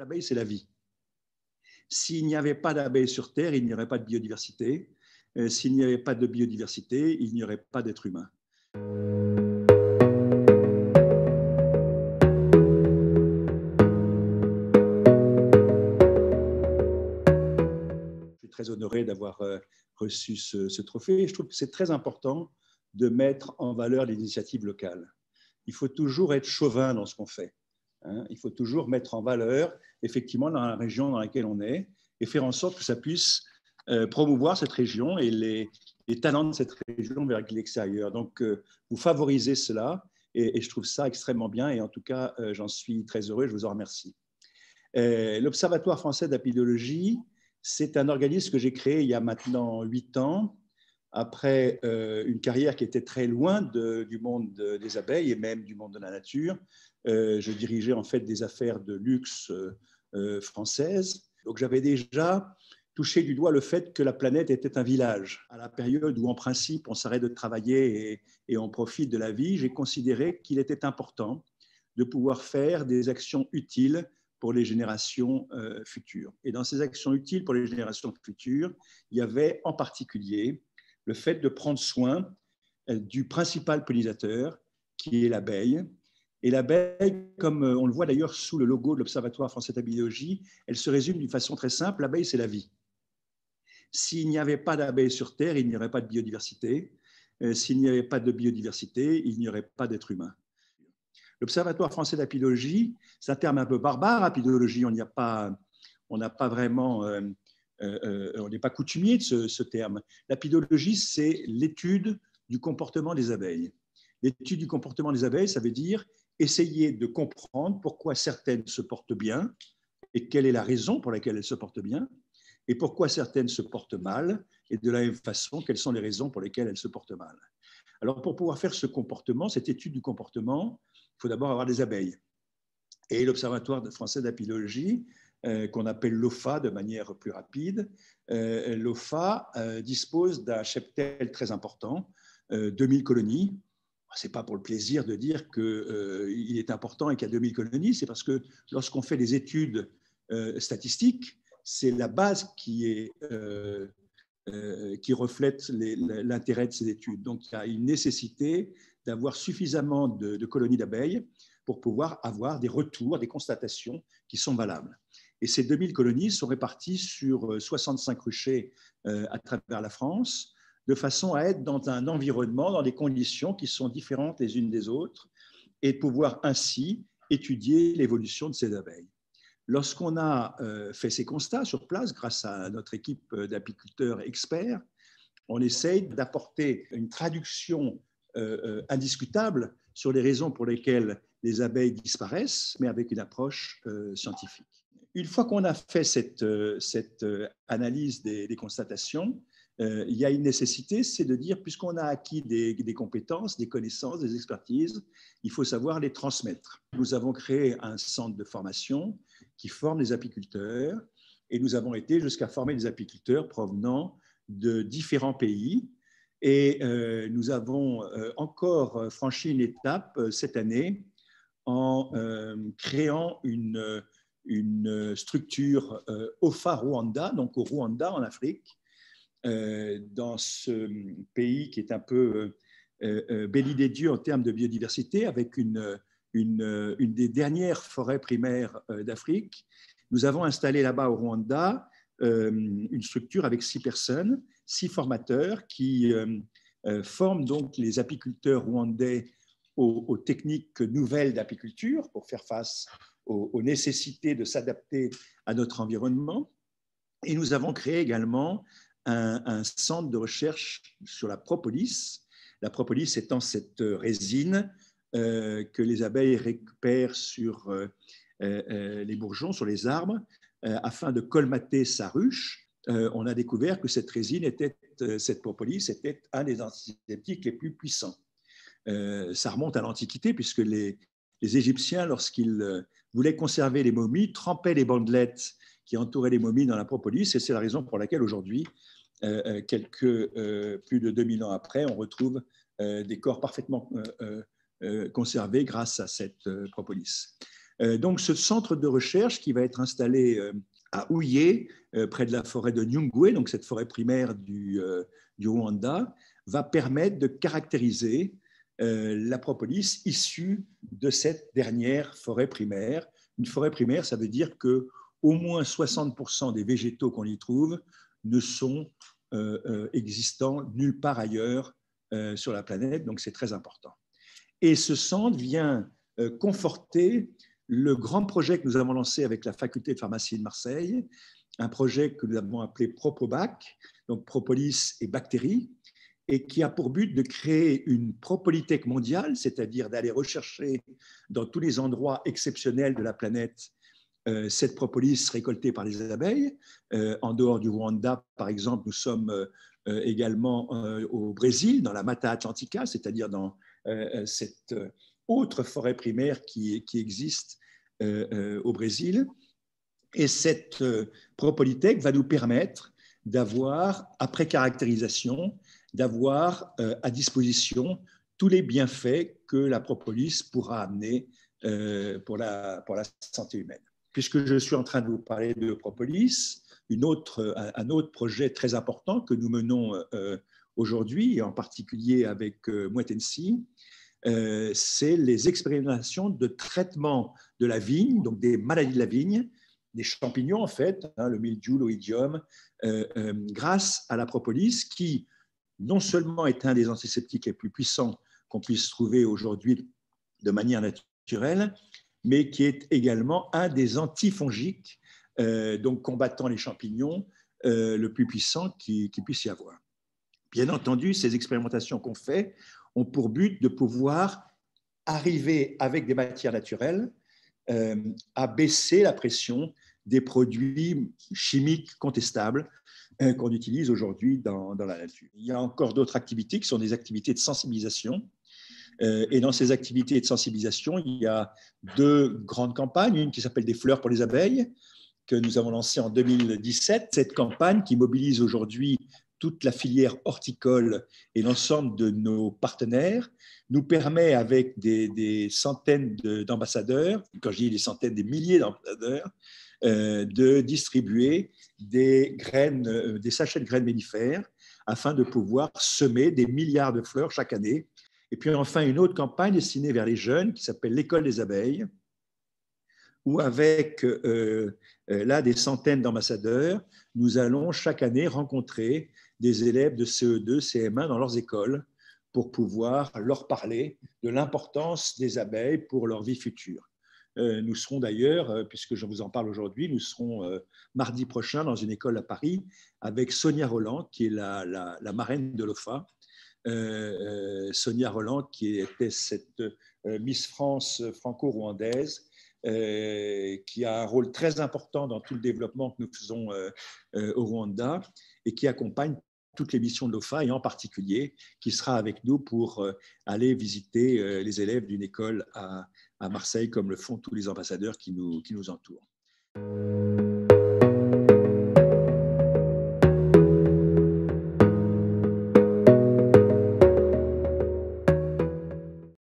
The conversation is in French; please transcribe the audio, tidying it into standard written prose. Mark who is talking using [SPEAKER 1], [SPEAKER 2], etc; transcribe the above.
[SPEAKER 1] L'abeille, c'est la vie. S'il n'y avait pas d'abeilles sur Terre, il n'y aurait pas de biodiversité. S'il n'y avait pas de biodiversité, il n'y aurait pas d'être humain. Je suis très honoré d'avoir reçu ce trophée. Je trouve que c'est très important de mettre en valeur l'initiative locale. Il faut toujours être chauvin dans ce qu'on fait. Il faut toujours mettre en valeur, effectivement, dans la région dans laquelle on est, et faire en sorte que ça puisse promouvoir cette région et les talents de cette région vers l'extérieur. Donc, vous favorisez cela, et je trouve ça extrêmement bien, et en tout cas, j'en suis très heureux, je vous en remercie. L'Observatoire français d'apidologie, c'est un organisme que j'ai créé il y a maintenant 8 ans, après une carrière qui était très loin du monde des abeilles et même du monde de la nature. Je dirigeais en fait des affaires de luxe françaises. Donc j'avais déjà touché du doigt le fait que la planète était un village. À la période où en principe on s'arrête de travailler et on profite de la vie, j'ai considéré qu'il était important de pouvoir faire des actions utiles pour les générations futures. Et dans ces actions utiles pour les générations futures, il y avait en particulier le fait de prendre soin du principal pollinisateur, qui est l'abeille. Et l'abeille, comme on le voit d'ailleurs sous le logo de l'Observatoire français d'apidologie, elle se résume d'une façon très simple, l'abeille, c'est la vie. S'il n'y avait pas d'abeilles sur Terre, il n'y aurait pas de biodiversité. S'il n'y avait pas de biodiversité, il n'y aurait pas d'être humain. L'Observatoire français d'apidologie, c'est un terme un peu barbare, apidologie, on n'a pas vraiment... on n'est pas coutumier de ce terme. L'apidologie, c'est l'étude du comportement des abeilles. L'étude du comportement des abeilles, ça veut dire essayer de comprendre pourquoi certaines se portent bien et quelle est la raison pour laquelle elles se portent bien et pourquoi certaines se portent mal et de la même façon, quelles sont les raisons pour lesquelles elles se portent mal. Alors, pour pouvoir faire ce comportement, cette étude du comportement, il faut d'abord avoir des abeilles. Et l'Observatoire français d'apidologie, qu'on appelle l'OFA de manière plus rapide, l'OFA dispose d'un cheptel très important, 2000 colonies. Ce n'est pas pour le plaisir de dire qu'il est important et qu'il y a 2000 colonies, c'est parce que lorsqu'on fait des études statistiques, c'est la base qui reflète l'intérêt de ces études. Donc, il y a une nécessité d'avoir suffisamment de colonies d'abeilles pour pouvoir avoir des retours, des constatations qui sont valables. Et ces 2000 colonies sont réparties sur 65 ruchers à travers la France, de façon à être dans un environnement, dans des conditions qui sont différentes les unes des autres, et de pouvoir ainsi étudier l'évolution de ces abeilles. Lorsqu'on a fait ces constats sur place, grâce à notre équipe d'apiculteurs experts, on essaye d'apporter une traduction indiscutable sur les raisons pour lesquelles les abeilles disparaissent, mais avec une approche scientifique. Une fois qu'on a fait cette analyse des constatations, il y a une nécessité, c'est de dire, puisqu'on a acquis des compétences, des connaissances, des expertises, il faut savoir les transmettre. Nous avons créé un centre de formation qui forme les apiculteurs et nous avons été jusqu'à former des apiculteurs provenant de différents pays. Et nous avons encore franchi une étape cette année en créant une structure OFA Rwanda, donc au Rwanda en Afrique, dans ce pays qui est un peu béni des dieux en termes de biodiversité, avec une des dernières forêts primaires d'Afrique. Nous avons installé là-bas au Rwanda une structure avec 6 personnes, 6 formateurs qui forment donc les apiculteurs rwandais aux techniques nouvelles d'apiculture pour faire face aux nécessités de s'adapter à notre environnement. Et nous avons créé également un centre de recherche sur la propolis. La propolis étant cette résine que les abeilles récupèrent sur les bourgeons, sur les arbres, afin de colmater sa ruche. On a découvert que cette résine cette propolis était un des antiseptiques les plus puissants. Ça remonte à l'Antiquité, puisque les Égyptiens, lorsqu'ils voulaient conserver les momies, trempaient les bandelettes qui entouraient les momies dans la propolis, et c'est la raison pour laquelle aujourd'hui, plus de 2000 ans après, on retrouve des corps parfaitement conservés grâce à cette propolis. Donc, ce centre de recherche qui va être installé à Houillé, près de la forêt de Nyungwe, donc cette forêt primaire du Rwanda, va permettre de caractériser la propolis issue de cette dernière forêt primaire. Une forêt primaire, ça veut dire que au moins 60% des végétaux qu'on y trouve ne sont existants nulle part ailleurs sur la planète, donc c'est très important. Et ce centre vient conforter le grand projet que nous avons lancé avec la faculté de pharmacie de Marseille, un projet que nous avons appelé Propobac, donc propolis et bactéries, et qui a pour but de créer une propolythèque mondiale, c'est-à-dire d'aller rechercher dans tous les endroits exceptionnels de la planète cette propolis récoltée par les abeilles. En dehors du Rwanda, par exemple, nous sommes également au Brésil, dans la Mata Atlantica, c'est-à-dire dans cette autre forêt primaire qui existe au Brésil. Et cette propolythèque va nous permettre d'avoir, après caractérisation, d'avoir à disposition tous les bienfaits que la propolis pourra amener pour la santé humaine. Puisque je suis en train de vous parler de propolis, un autre projet très important que nous menons aujourd'hui, et en particulier avec Mwetensi, c'est les expérimentations de traitement de la vigne, donc des maladies de la vigne, des champignons en fait, le mildiou, l'oïdium, grâce à la propolis qui non seulement est un des antiseptiques les plus puissants qu'on puisse trouver aujourd'hui de manière naturelle, mais qui est également un des antifongiques, donc combattant les champignons, le plus puissant qu'il puisse y avoir. Bien entendu, ces expérimentations qu'on fait ont pour but de pouvoir arriver avec des matières naturelles à baisser la pression des produits chimiques contestables qu'on utilise aujourd'hui dans la nature. Il y a encore d'autres activités qui sont des activités de sensibilisation. Et dans ces activités de sensibilisation, il y a deux grandes campagnes, une qui s'appelle Des fleurs pour les abeilles, que nous avons lancée en 2017. Cette campagne qui mobilise aujourd'hui toute la filière horticole et l'ensemble de nos partenaires nous permet, avec des centaines d'ambassadeurs, quand je dis des centaines, des milliers d'ambassadeurs, de distribuer des sachets de graines mellifères afin de pouvoir semer des milliards de fleurs chaque année. Et puis enfin, une autre campagne destinée vers les jeunes qui s'appelle l'École des abeilles, où avec là des centaines d'ambassadeurs, nous allons chaque année rencontrer des élèves de CE2, CM1 dans leurs écoles pour pouvoir leur parler de l'importance des abeilles pour leur vie future. Nous serons d'ailleurs, puisque je vous en parle aujourd'hui, nous serons mardi prochain dans une école à Paris avec Sonia Roland, qui est la marraine de l'OFA. Sonia Roland, qui était cette Miss France franco-rwandaise, qui a un rôle très important dans tout le développement que nous faisons au Rwanda et qui accompagne toutes les missions de l'OFA et en particulier qui sera avec nous pour aller visiter les élèves d'une école à Marseille comme le font tous les ambassadeurs qui nous entourent.